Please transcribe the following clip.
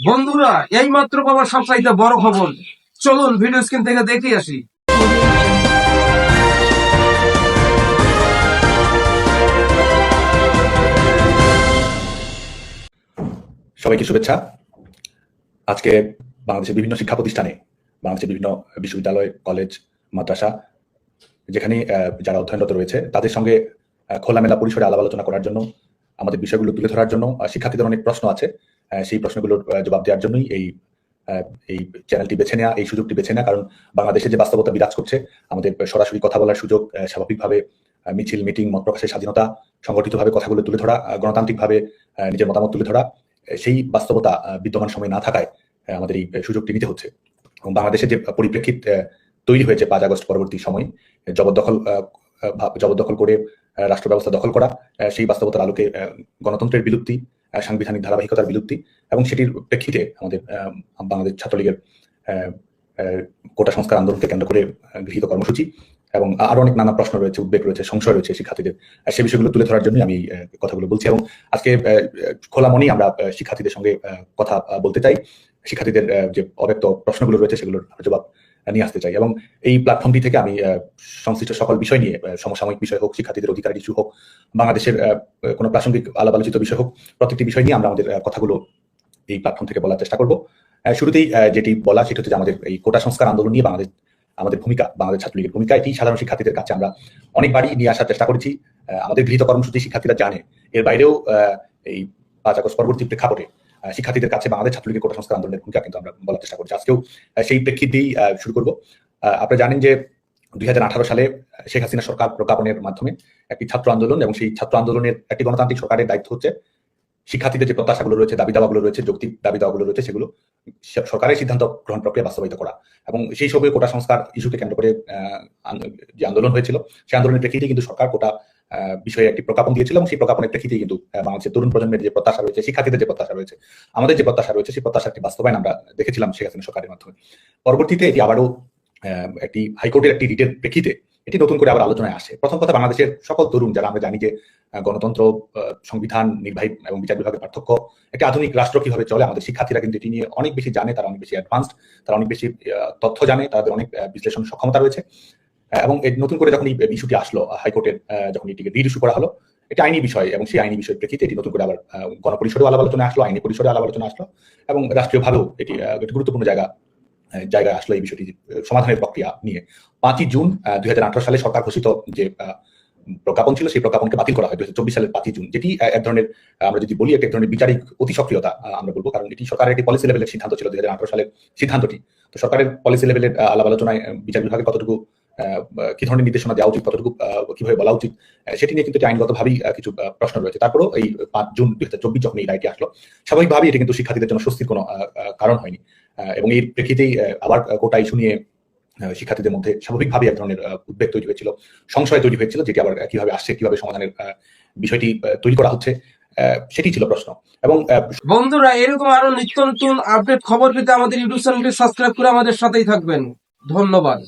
বন্ধুরা, এই মাত্র পাওয়া সবচাইতে বড় খবর। চলুন ভিডিও স্ক্রিন থেকে দেখে আসি। সবাইকে শুভেচ্ছা। আজকে বাংলাদেশের বিভিন্ন শিক্ষা প্রতিষ্ঠানে, বাংলাদেশের বিভিন্ন বিশ্ববিদ্যালয়, কলেজ, মাদ্রাসা, যেখানে যারা অধ্যয়নরত রয়েছে তাদের সঙ্গে খোলামেলা পরিসরে আলাপ আলোচনা করার জন্য, আমাদের বিষয়গুলো তুলে ধরার জন্য, শিক্ষার্থীদের অনেক প্রশ্ন আছে, সেই প্রশ্নগুলোর জবাব দেওয়ার জন্যই এই চ্যানেলটি বেছে নেওয়া, এই সুযোগটি বেছে নেওয়া। কারণ বাংলাদেশে যে বাস্তবতা বিরাজ করছে, আমাদের সরাসরি কথা বলার সুযোগ, স্বাভাবিকভাবে মিছিল, মিটিং, মত প্রকাশের স্বাধীনতা, সংগঠিতভাবে কথাগুলো তুলে ধরা, গণতান্ত্রিকভাবে নিজের মতামত তুলে ধরা, সেই বাস্তবতা বিদ্যমান সময় না থাকায় আমাদের এই সুযোগটি নিতে হচ্ছে। এবং বাংলাদেশের যে পরিপ্রেক্ষিত তৈরি হয়েছে 5 আগস্ট পরবর্তী সময়, জবরদখল করে রাষ্ট্র ব্যবস্থা দখল করা, সেই বাস্তবতার আলোকে গণতন্ত্রের বিলুপ্তি, সাংবিধানিক ধারাবাহিকতার বিলুপ্তি, এবং সেটির প্রেক্ষিতে আমাদের বাংলাদেশ ছাত্রলীগের কোটা সংস্কার আন্দোলনকে কেন্দ্র করে গৃহীত কর্মসূচি এবং আরো অনেক নানা প্রশ্ন রয়েছে, উদ্বেগ রয়েছে, সংশয় রয়েছে শিক্ষার্থীদের, সেই বিষয়গুলো তুলে ধরার জন্য আমি কথাগুলো বলছি। এবং আজকে খোলা মনেই আমরা শিক্ষার্থীদের সঙ্গে কথা বলতে চাই, শিক্ষার্থীদের যে অব্যক্ত প্রশ্নগুলো রয়েছে সেগুলোর জবাব নিয়ে আসতে চাই। এবং এই প্ল্যাটফর্মটি থেকে আমি সংশ্লিষ্ট সকল বিষয় নিয়ে, সমসাময়িক বিষয় হোক, শিক্ষার্থীদের অধিকার ইস্যু হোক, বাংলাদেশের কোনো প্রাসঙ্গিক আলাপ আলোচিত বিষয় হোক, প্রত্যেকটি বিষয় নিয়ে আমরা আমাদের কথাগুলো এই প্ল্যাটফর্ম থেকে বলার চেষ্টা করব। শুরুতেই যেটি বলা, সেটা হচ্ছে যে আমাদের এই কোটা সংস্কার আন্দোলন নিয়ে আমাদের ভূমিকা, বাংলাদেশ ছাত্রলীগের ভূমিকা, এটি সাধারণ শিক্ষার্থীদের কাছে আমরা অনেকবারই নিয়ে আসার চেষ্টা করেছি। আমাদের গৃহীত কর্মসূচি শিক্ষার্থীরা জানে। এর বাইরেও এই 5 আগস্ট পরবর্তী প্রেক্ষাপটে শিক্ষার্থীদের কাছে বাংলাদেশ ছাত্রলীগের কোটা সংস্কার আন্দোলনের ভূমিকা কিন্তু আমরা বলার চেষ্টা করছি। আজকেও সেই প্রেক্ষিত দিয়েই শুরু করব। আপনারা জানেন যে 2018 সালে শেখ হাসিনা সরকার প্রজ্ঞাপনের মাধ্যমে একটি ছাত্র আন্দোলন, এবং সেই ছাত্র আন্দোলনের একটি গণতান্ত্রিক সরকারের দায়িত্ব হচ্ছে শিক্ষার্থীদের যে প্রত্যাশাগুলো রয়েছে, দাবি দাওয়াগুলো রয়েছে, যৌক্তিক দাবি দাওয়াগুলো রয়েছে, সেগুলো সরকারের সিদ্ধান্ত গ্রহণ প্রক্রিয়া বাস্তবায়িত করা। এবং সেই সঙ্গে কোটা সংস্কার ইস্যুকে কেন্দ্র করে যে আন্দোলন হয়েছিল, সেই আন্দোলনের প্রেক্ষিতে কিন্তু সরকার কোটা বিষয়ে একটি প্রজ্ঞাপন দিয়েছিল, এবং সেই প্রজ্ঞাপনের প্রেক্ষিতে কিন্তু বাংলাদেশের তরুণ প্রজন্মের যে প্রত্যাশা রয়েছে, শিক্ষার্থীদের যে প্রত্যাশা রয়েছে, আমাদের যে প্রত্যাশা রয়েছে, সেই প্রত্যাশাটি বাস্তবায়ন আমরা দেখেছিলাম শেখ হাসিনা সরকারের মাধ্যমে। পরবর্তীতে এটি আবারও একটি হাইকোর্টের একটি রিটের প্রেক্ষিতে এটি নতুন করে আবার আলোচনায় আসে। প্রথম কথা, বাংলাদেশের সকল তরুণ যারা আমরা জানি যে গণতন্ত্র, সংবিধান, নির্বাহী এবং বিচার বিভাগের পার্থক্য, একটি আধুনিক রাষ্ট্র কিভাবে চলে, আমাদের শিক্ষার্থীরা কিন্তু এটি নিয়ে অনেক বেশি জানে, তারা অনেক বেশি অ্যাডভান্সড, তারা অনেক বেশি তথ্য জানে, তাদের অনেক বিশ্লেষণ সক্ষমতা রয়েছে। এবং নতুন করে যখন এই ইস্যুটি আসলো হাইকোর্টের, যখন এটিকে রিট ইস্যু করা হলো, এটি আইনি বিষয়, এবং সেই আইনি বিষয়ের প্রেক্ষিতে এটি নতুন করে আবার গণপরিষদেও আলাপ আলোচনা আসলো, আইনি পরিষদে আলাপ আলোচনা আসলো, এবং রাষ্ট্রীয়ভাবেও এটি একটি গুরুত্বপূর্ণ জায়গায় আসলো এই বিষয়টি সমাধানের প্রক্রিয়া নিয়ে। 5 জুন 2018 সালে সরকার ঘোষিত যে প্রজ্ঞাপন ছিল, সেই প্রজ্ঞাপনকে বাতিল করা হয় 2024 সালের 5 জুন, যেটি এক ধরনের, আমরা যদি বলি, এক ধরনের বিচারিক অতি সক্রিয়তা আমরা বলবো। কারণ এটি সরকারের একটি পলিসি লেভেলের সিদ্ধান্ত ছিল 2018 সালের সিদ্ধান্তটি। তো সরকারের পলিসি লেভেলের আলাপ আলোচনায় বিচার বিভাগে কতটুকু কি ধরনের নির্দেশনা দেওয়া উচিত, কতটুকু কিভাবে বলা উচিত, সেটি নিয়ে কিন্তু আইনগতভাবেই কিছু প্রশ্ন রয়েছে। তারপরেও এই 5 জুন 2024 যখন এই রায়টি আসলো, স্বাভাবিকভাবেই এটি কিন্তু শিক্ষার্থীদের জন্য স্বস্তির কোনো কারণ হয়নি। এবং এর প্রেক্ষিতেই আবার কোটা ইস্যু নিয়ে শিক্ষার্থীদের মধ্যে স্বাভাবিকভাবে এক ধরনের উদ্বেগ তৈরি হয়েছিল, সংশয় তৈরি হয়েছিল, যেটি আবার কিভাবে আসছে, কিভাবে সমাধানের বিষয়টি তৈরি করা হচ্ছে, সেটি ছিল প্রশ্ন। এবং বন্ধুরা, এরকম আরো নিত্য নতুন আপডেট খবর পেতে আমাদের ইউটিউব চ্যানেলটি সাবস্ক্রাইব করে আমাদের সাথেই থাকবেন। ধন্যবাদ।